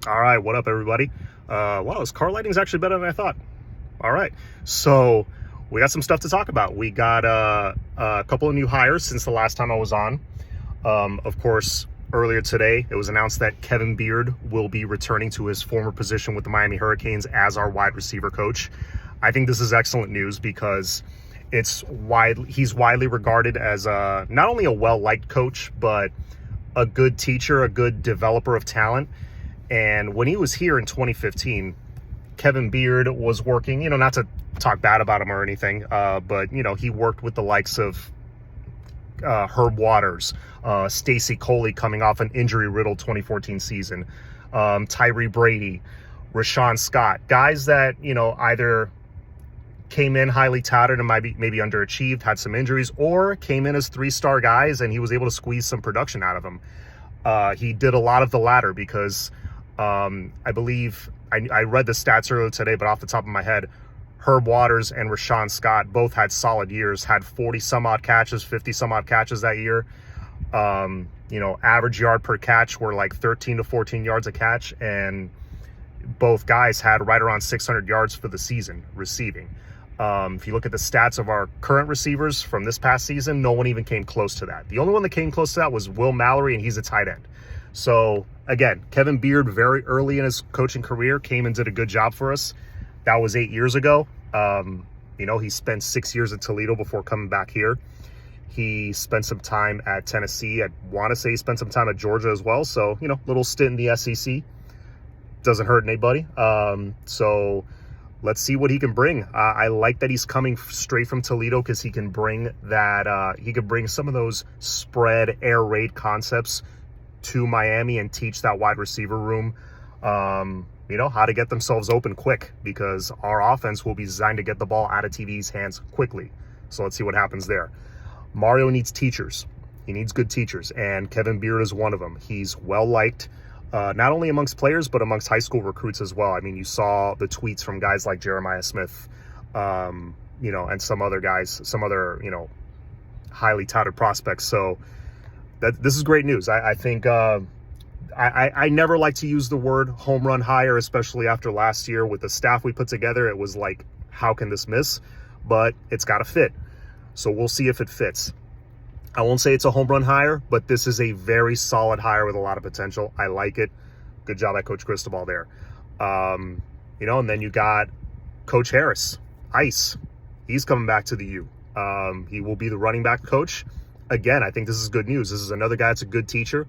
All right, what up, everybody? Wow, this car lighting's actually better than I thought. All right, so we got some stuff to talk about. We got a couple of new hires since the last time I was on. Of course, earlier today, it was announced that Kevin Beard will be returning to his former position with the Miami Hurricanes as our wide receiver coach. I think this is excellent news because he's widely regarded as not only a well-liked coach, but a good teacher, a good developer of talent. And when he was here in 2015, Kevin Beard was working, not to talk bad about him or anything, but, he worked with the likes of Herb Waters, Stacey Coley coming off an injury-riddled 2014 season, Tyree Brady, Rashawn Scott, guys that, either came in highly touted and maybe underachieved, had some injuries, or came in as three-star guys and he was able to squeeze some production out of them. He did a lot of the latter because I believe I read the stats earlier today, but off the top of my head, Herb Waters and Rashawn Scott both had solid years, had 40 some odd catches, 50 some odd catches that year. Average yard per catch were like 13 to 14 yards a catch, and both guys had right around 600 yards for the season receiving. If you look at the stats of our current receivers from this past season, no one even came close to that. The only one that came close to that was Will Mallory, and he's a tight end. So again, Kevin Beard, very early in his coaching career, came and did a good job for us. That was 8 years ago. He spent 6 years at Toledo before coming back here. He spent some time at Tennessee. I want to say he spent some time at Georgia as well. So, little stint in the SEC. Doesn't hurt anybody. So let's see what he can bring. I like that he's coming straight from Toledo because he can bring that. He could bring some of those spread, air raid concepts to Miami and teach that wide receiver room, how to get themselves open quick, because our offense will be designed to get the ball out of TV's hands quickly. So let's see what happens there. Mario needs teachers. He needs good teachers, and Kevin Beard is one of them. He's well-liked, not only amongst players, but amongst high school recruits as well. I mean, you saw the tweets from guys like Jeremiah Smith, and some other guys, some other, highly touted prospects. So this is great news. I think I never like to use the word home run hire, especially after last year with the staff we put together. It was like, how can this miss? But it's got to fit. So we'll see if it fits. I won't say it's a home run hire, but this is a very solid hire with a lot of potential. I like it. Good job at Coach Cristobal there. And then you got Coach Harris, Ice. He's coming back to the U. He will be the running back coach. Again, I think this is good news. This is another guy that's a good teacher.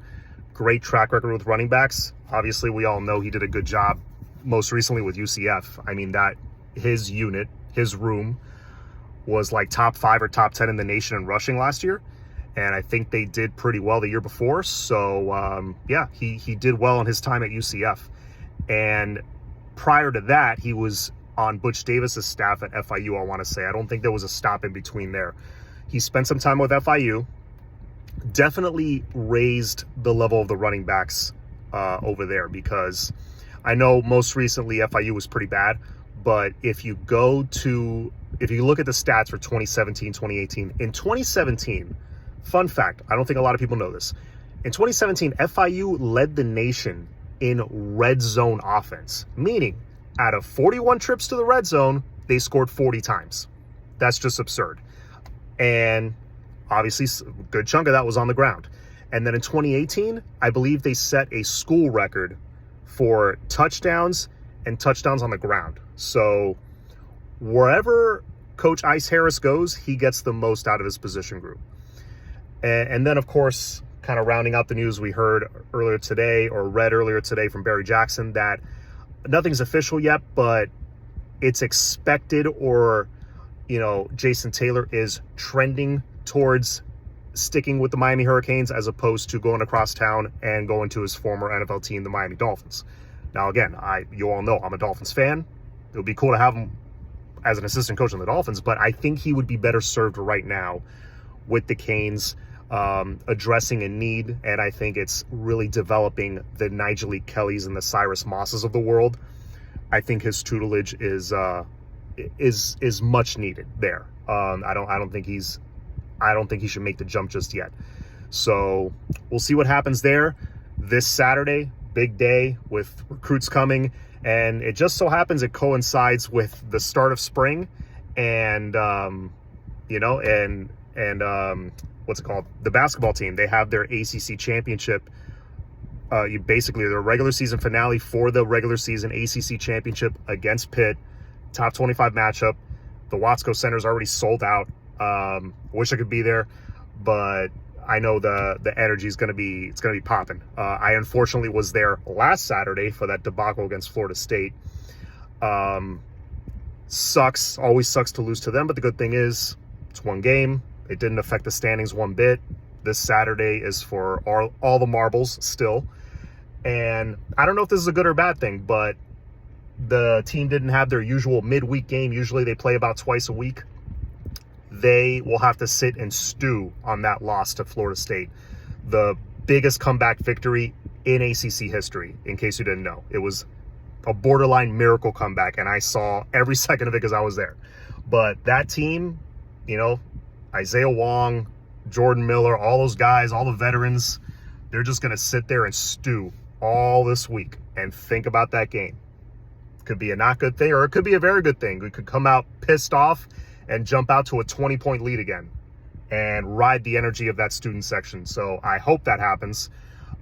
Great track record with running backs. Obviously, we all know he did a good job most recently with UCF. I mean, that his unit, his room, was like top 5 or top 10 in the nation in rushing last year. And I think they did pretty well the year before. So, he did well in his time at UCF. And prior to that, he was on Butch Davis's staff at FIU, I want to say. I don't think there was a stop in between there. He spent some time with FIU, definitely raised the level of the running backs over there, because I know most recently FIU was pretty bad, but if you look at the stats for 2017, 2018, in 2017, fun fact, I don't think a lot of people know this, in 2017, FIU led the nation in red zone offense, meaning out of 41 trips to the red zone, they scored 40 times. That's just absurd. And obviously, a good chunk of that was on the ground. And then in 2018, I believe they set a school record for touchdowns and touchdowns on the ground. So wherever Coach Ice Harris goes, he gets the most out of his position group. And then, of course, kind of rounding out the news we heard earlier today, or read earlier today from Barry Jackson, that nothing's official yet, but it's expected, or, Jason Taylor is trending towards sticking with the Miami Hurricanes as opposed to going across town and going to his former NFL team, the Miami Dolphins. Now, again, you all know I'm a Dolphins fan. It would be cool to have him as an assistant coach on the Dolphins, but I think he would be better served right now with the Canes, addressing a need, and I think it's really developing the Nigel E. Kellys and the Cyrus Mosses of the world. I think his tutelage is much needed there. I don't think he should make the jump just yet. So we'll see what happens there. This Saturday, big day with recruits coming, and it just so happens it coincides with the start of spring, and what's it called? The basketball team, they have their ACC championship. Basically their regular season finale for the regular season ACC championship against Pitt, top 25 matchup. The Watsco Center is already sold out. Wish I could be there, but I know the energy is going to be popping. I unfortunately was there last Saturday for that debacle against Florida State. Always sucks to lose to them, but the good thing is it's one game. It didn't affect the standings one bit. This Saturday is for all the marbles still. And I don't know if this is a good or bad thing, but the team didn't have their usual midweek game. Usually they play about twice a week. They will have to sit and stew on that loss to Florida State. The biggest comeback victory in ACC history, in case you didn't know. It was a borderline miracle comeback, and I saw every second of it because I was there. But that team, Isaiah Wong, Jordan Miller, all those guys, all the veterans, they're just going to sit there and stew all this week and think about that game. It could be a not good thing, or it could be a very good thing. We could come out pissed off and jump out to a 20-point lead again and ride the energy of that student section. So I hope that happens.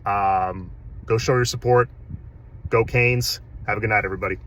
Go show your support. Go Canes. Have a good night, everybody.